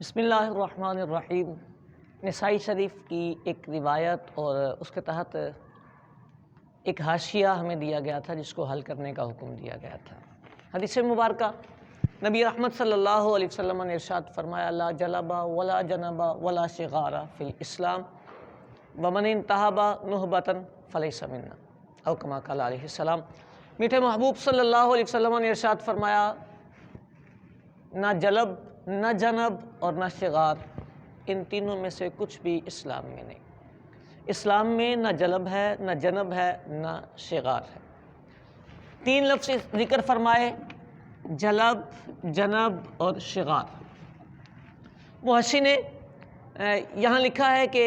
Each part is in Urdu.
بسم اللہ الرحمن الرحیم۔ نسائی شریف کی ایک روایت اور اس کے تحت ایک حاشیہ ہمیں دیا گیا تھا جس کو حل کرنے کا حکم دیا گیا تھا۔ حدیث مبارکہ نبی رحمت صلی اللہ علیہ وسلم نے ارشاد فرمایا لا جلبا ولا جنبا ولا صغارا فی الاسلام ومن انتہب نہبۃ فلیس منا او کما قال علیہ السلام۔ میٹھے محبوب صلی اللہ علیہ وسلم نے ارشاد فرمایا نہ جلب نہ جنب اور نہ صغار، ان تینوں میں سے کچھ بھی اسلام میں نہیں۔ اسلام میں نہ جلب ہے نہ جنب ہے نہ صغار ہے۔ تین لفظ ذکر فرمائے، جلب، جنب اور صغار۔ محشی نے یہاں لکھا ہے کہ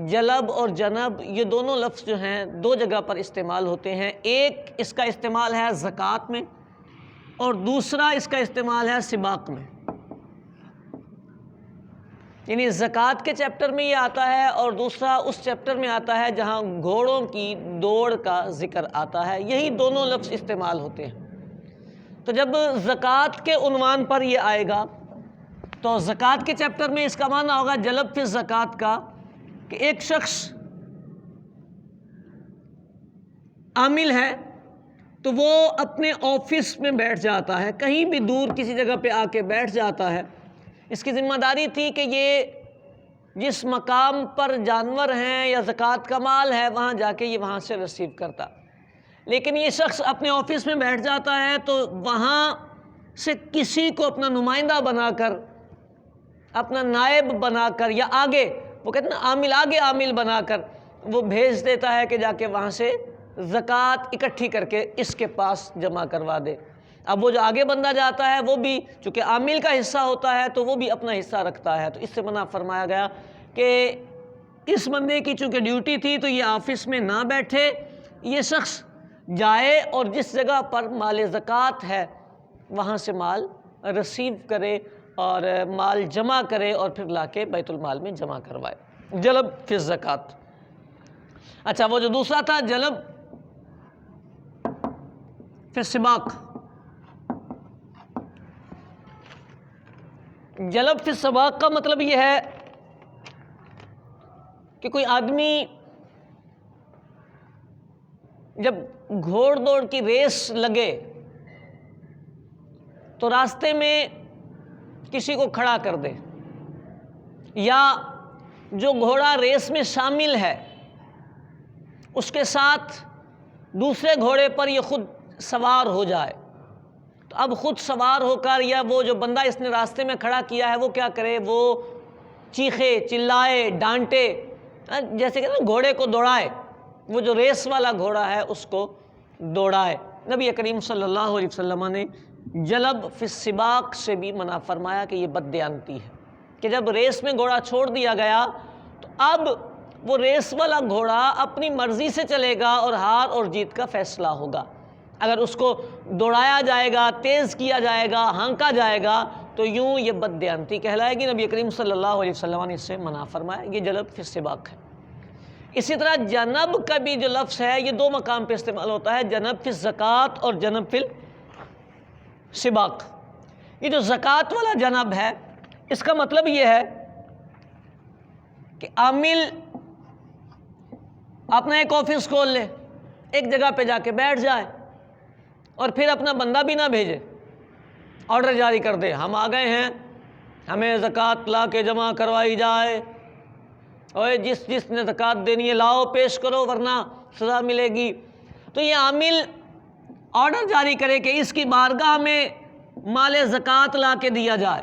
جلب اور جنب یہ دونوں لفظ جو ہیں دو جگہ پر استعمال ہوتے ہیں۔ ایک اس کا استعمال ہے زکوٰۃ میں اور دوسرا اس کا استعمال ہے سباق میں، یعنی زکوٰۃ کے چیپٹر میں یہ آتا ہے اور دوسرا اس چیپٹر میں آتا ہے جہاں گھوڑوں کی دوڑ کا ذکر آتا ہے، یہی دونوں لفظ استعمال ہوتے ہیں۔ تو جب زکوٰۃ کے عنوان پر یہ آئے گا تو زکوٰۃ کے چیپٹر میں اس کا معنی ہوگا جلب فی الزکوٰۃ کا، کہ ایک شخص عامل ہے تو وہ اپنے آفس میں بیٹھ جاتا ہے، کہیں بھی دور کسی جگہ پہ آ کے بیٹھ جاتا ہے۔ اس کی ذمہ داری تھی کہ یہ جس مقام پر جانور ہیں یا زکوٰۃ کا مال ہے وہاں جا کے یہ وہاں سے ریسیو کرتا، لیکن یہ شخص اپنے آفس میں بیٹھ جاتا ہے تو وہاں سے کسی کو اپنا نمائندہ بنا کر، اپنا نائب بنا کر، یا آگے وہ کہتے ہیں نا عامل، آگے عامل بنا کر وہ بھیج دیتا ہے کہ جا کے وہاں سے زکوٰۃ اکٹھی کر کے اس کے پاس جمع کروا دے۔ اب وہ جو آگے بندہ جاتا ہے وہ بھی چونکہ عامل کا حصہ ہوتا ہے تو وہ بھی اپنا حصہ رکھتا ہے، تو اس سے منع فرمایا گیا کہ اس بندے کی چونکہ ڈیوٹی تھی تو یہ آفس میں نہ بیٹھے، یہ شخص جائے اور جس جگہ پر مال زکوٰۃ ہے وہاں سے مال ریسیو کرے اور مال جمع کرے اور پھر لا کے بیت المال میں جمع کروائے۔ جلب فی الزکوٰۃ۔ اچھا، وہ جو دوسرا تھا جلب فی السباق۔ جلب فی السباق کا مطلب یہ ہے کہ کوئی آدمی جب گھوڑ دوڑ کی ریس لگے تو راستے میں کسی کو کھڑا کر دے، یا جو گھوڑا ریس میں شامل ہے اس کے ساتھ دوسرے گھوڑے پر یہ خود سوار ہو جائے، تو اب خود سوار ہو کر یا وہ جو بندہ اس نے راستے میں کھڑا کیا ہے وہ کیا کرے، وہ چیخے، چلائے، ڈانٹے، جیسے کہ گھوڑے کو دوڑائے، وہ جو ریس والا گھوڑا ہے اس کو دوڑائے۔ نبی کریم صلی اللہ علیہ وسلم نے جلب فی السباق سے بھی منع فرمایا کہ یہ بددیانتی ہے، کہ جب ریس میں گھوڑا چھوڑ دیا گیا تو اب وہ ریس والا گھوڑا اپنی مرضی سے چلے گا اور ہار اور جیت کا فیصلہ ہوگا۔ اگر اس کو دوڑایا جائے گا، تیز کیا جائے گا، ہانکا جائے گا تو یوں یہ بددیانتی کہلائے گی۔ نبی کریم صلی اللہ علیہ وسلم نے اس سے منع فرمایا، یہ جلب فی السباق ہے۔ اسی طرح جنب کا بھی جو لفظ ہے یہ دو مقام پہ استعمال ہوتا ہے، جنب فی الزکوٰۃ اور جنب فی السباق۔ یہ جو زکوٰۃ والا جنب ہے اس کا مطلب یہ ہے کہ عامل اپنا ایک آفس کھول لے، ایک جگہ پہ جا کے بیٹھ جائے اور پھر اپنا بندہ بھی نہ بھیجے، آرڈر جاری کر دے ہم آ گئے ہیں، ہمیں زکوٰۃ لا کے جمع کروائی جائے، اور جس نے زکوٰۃ دینی ہے لاؤ پیش کرو ورنہ سزا ملے گی۔ تو یہ عامل آرڈر جاری کرے کہ اس کی بارگاہ میں مال زکوٰۃ لا کے دیا جائے۔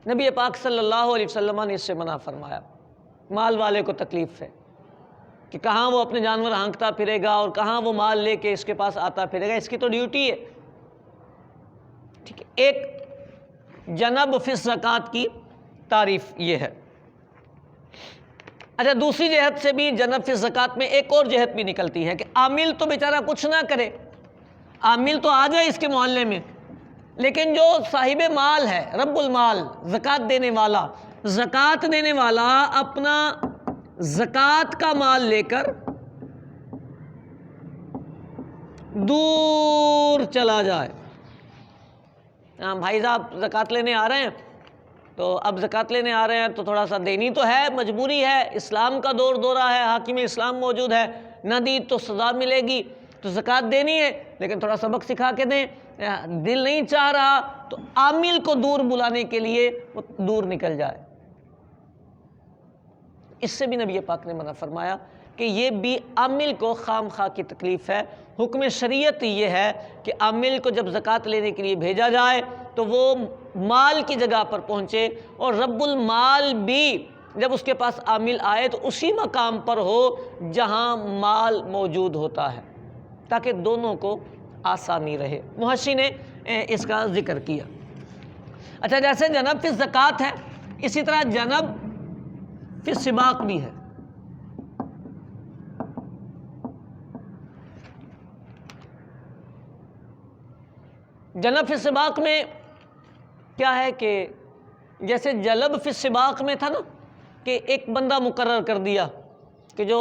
نبی پاک صلی اللہ علیہ وسلم نے اس سے منع فرمایا۔ مال والے کو تکلیف ہے کہ کہاں وہ اپنے جانور ہانکتا پھرے گا اور کہاں وہ مال لے کے اس کے پاس آتا پھرے گا، اس کی تو ڈیوٹی ہے۔ ٹھیک ہے، ایک جنب فی الزکوٰۃ کی تعریف یہ ہے۔ اچھا، دوسری جہت سے بھی جنب فی الزکوٰۃ میں ایک اور جہت بھی نکلتی ہے کہ عامل تو بیچارہ کچھ نہ کرے، عامل تو آ جائے اس کے محلے میں، لیکن جو صاحب مال ہے، رب المال، زکوٰۃ دینے والا، زکوٰۃ دینے والا اپنا زکوٰۃ کا مال لے کر دور چلا جائے، بھائی صاحب زکوٰۃ لینے آ رہے ہیں، تو اب زکوٰۃ لینے آ رہے ہیں تو تھوڑا سا دینی تو ہے، مجبوری ہے، اسلام کا دورہ ہے، حاکم اسلام موجود ہے، نہ دی تو سزا ملے گی، تو زکوٰۃ دینی ہے، لیکن تھوڑا سبق سکھا کے دیں، دل نہیں چاہ رہا تو عامل کو دور بلانے کے لیے وہ دور نکل جائے۔ اس سے بھی نبی پاک نے منع فرمایا کہ یہ بھی عامل کو خام خواہ کی تکلیف ہے۔ حکم شریعت یہ ہے کہ عامل کو جب زکوٰۃ لینے کے لیے بھیجا جائے تو وہ مال کی جگہ پر پہنچے، اور رب المال بھی جب اس کے پاس عامل آئے تو اسی مقام پر ہو جہاں مال موجود ہوتا ہے، تاکہ دونوں کو آسانی رہے۔ محشی نے اس کا ذکر کیا۔ اچھا، جیسے جنب فی الزکوٰۃ ہے، اسی طرح جنب فی السباق بھی ہے۔ جنب فی السباق میں کیا ہے کہ جیسے جلب فی السباق میں تھا نا کہ ایک بندہ مقرر کر دیا کہ جو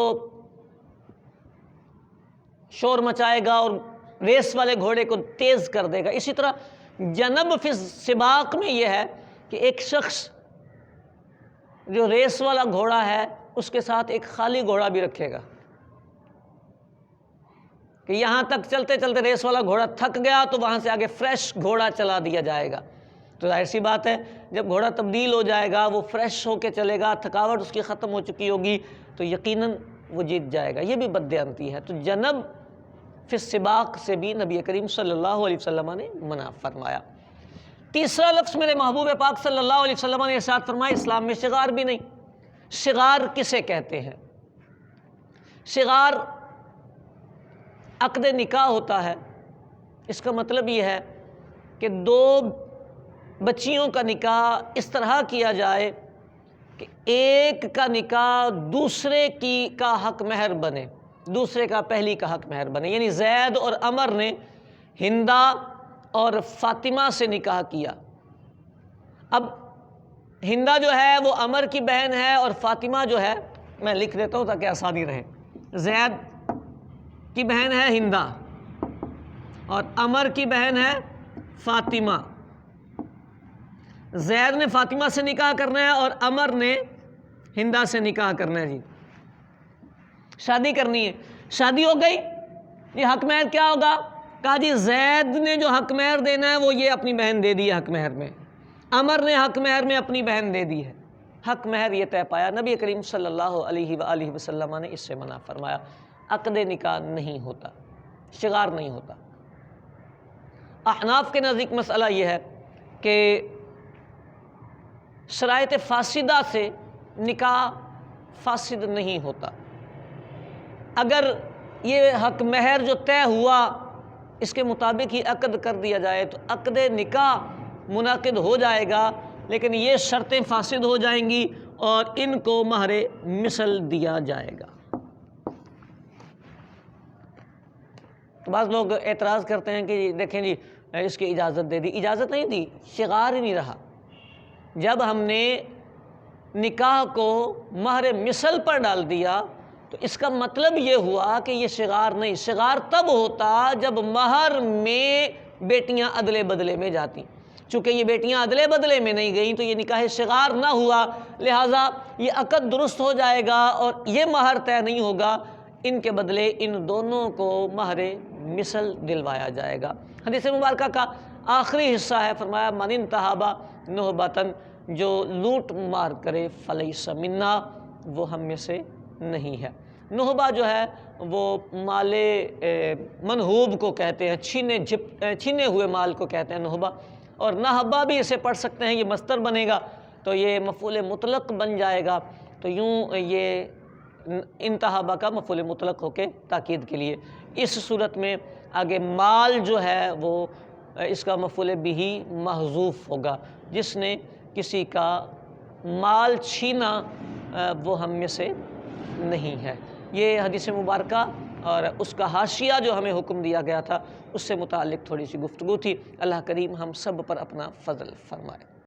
شور مچائے گا اور ریس والے گھوڑے کو تیز کر دے گا، اسی طرح جنب فی السباق میں یہ ہے کہ ایک شخص جو ریس والا گھوڑا ہے اس کے ساتھ ایک خالی گھوڑا بھی رکھے گا کہ یہاں تک چلتے چلتے ریس والا گھوڑا تھک گیا تو وہاں سے آگے فریش گھوڑا چلا دیا جائے گا۔ تو ظاہر سی بات ہے جب گھوڑا تبدیل ہو جائے گا، وہ فریش ہو کے چلے گا، تھکاوٹ اس کی ختم ہو چکی ہوگی، تو یقیناً وہ جیت جائے گا۔ یہ بھی بددیانتی ہے۔ تو جنب فی السباق سے بھی نبی کریم صلی اللہ علیہ وسلم نے منع فرمایا۔ تیسرا لفظ میرے محبوب پاک صلی اللہ علیہ وسلم نے ارشاد فرمایا، اسلام میں شغار بھی نہیں۔ شغار کسے کہتے ہیں؟ شغار عقد نکاح ہوتا ہے۔ اس کا مطلب یہ ہے کہ دو بچیوں کا نکاح اس طرح کیا جائے کہ ایک کا نکاح دوسرے کا حق مہر بنے، دوسرے کا پہلی کا حق مہر بنے۔ یعنی زید اور عمر نے ہندہ اور فاطمہ سے نکاح کیا۔ اب ہندہ جو ہے وہ عمر کی بہن ہے، اور فاطمہ جو ہے، میں لکھ دیتا ہوں تاکہ آسانی رہے، زید کی بہن ہے ہندہ اور عمر کی بہن ہے فاطمہ۔ زید نے فاطمہ سے نکاح کرنا ہے اور عمر نے ہندہ سے نکاح کرنا ہے۔ جی شادی کرنی ہے، شادی ہو گئی، یہ حق مہر کیا ہوگا؟ کہا جی زید نے جو حق مہر دینا ہے وہ یہ اپنی بہن دے دی ہے حق مہر میں، عمر نے حق مہر میں اپنی بہن دے دی ہے۔ حق مہر یہ طے پایا۔ نبی کریم صلی اللہ علیہ وآلہ وسلم نے اس سے منع فرمایا۔ عقد نکاح نہیں ہوتا، شغار نہیں ہوتا۔ احناف کے نزدیک مسئلہ یہ ہے کہ شرائط فاسدہ سے نکاح فاسد نہیں ہوتا۔ اگر یہ حق مہر جو طے ہوا اس کے مطابق ہی عقد کر دیا جائے تو عقد نکاح منعقد ہو جائے گا، لیکن یہ شرطیں فاسد ہو جائیں گی اور ان کو مہر مثل دیا جائے گا۔ بعض لوگ اعتراض کرتے ہیں کہ دیکھیں جی اس کی اجازت دے دی، اجازت نہیں دی، شغار ہی نہیں رہا۔ جب ہم نے نکاح کو مہر مثل پر ڈال دیا تو اس کا مطلب یہ ہوا کہ یہ شغار نہیں۔ شغار تب ہوتا جب مہر میں بیٹیاں ادلے بدلے میں جاتی، چونکہ یہ بیٹیاں ادلے بدلے میں نہیں گئیں تو یہ نکاح شغار نہ ہوا، لہٰذا یہ عقد درست ہو جائے گا اور یہ مہر طے نہیں ہوگا، ان کے بدلے ان دونوں کو مہر مثل دلوایا جائے گا۔ حدیث مبارکہ کا آخری حصہ ہے، فرمایا من انتہب نہبۃ، جو لوٹ مار کرے فلیس منا، وہ ہم میں سے نہیں ہے۔ نہبہ جو ہے وہ مال منہوب کو کہتے ہیں، چھینے ہوئے مال کو کہتے ہیں نہبہ، اور نہبہ بھی اسے پڑھ سکتے ہیں، یہ مصدر بنے گا تو یہ مفعول مطلق بن جائے گا، تو یوں یہ انتہابہ کا مفعول مطلق ہو کے تاکید کے لیے۔ اس صورت میں آگے مال جو ہے وہ اس کا مفعول بہ محذوف ہوگا، جس نے کسی کا مال چھینا وہ ہم میں سے نہیں ہے۔ یہ حدیث مبارکہ اور اس کا حاشیہ جو ہمیں حکم دیا گیا تھا اس سے متعلق تھوڑی سی گفتگو تھی۔ اللہ کریم ہم سب پر اپنا فضل فرمائے۔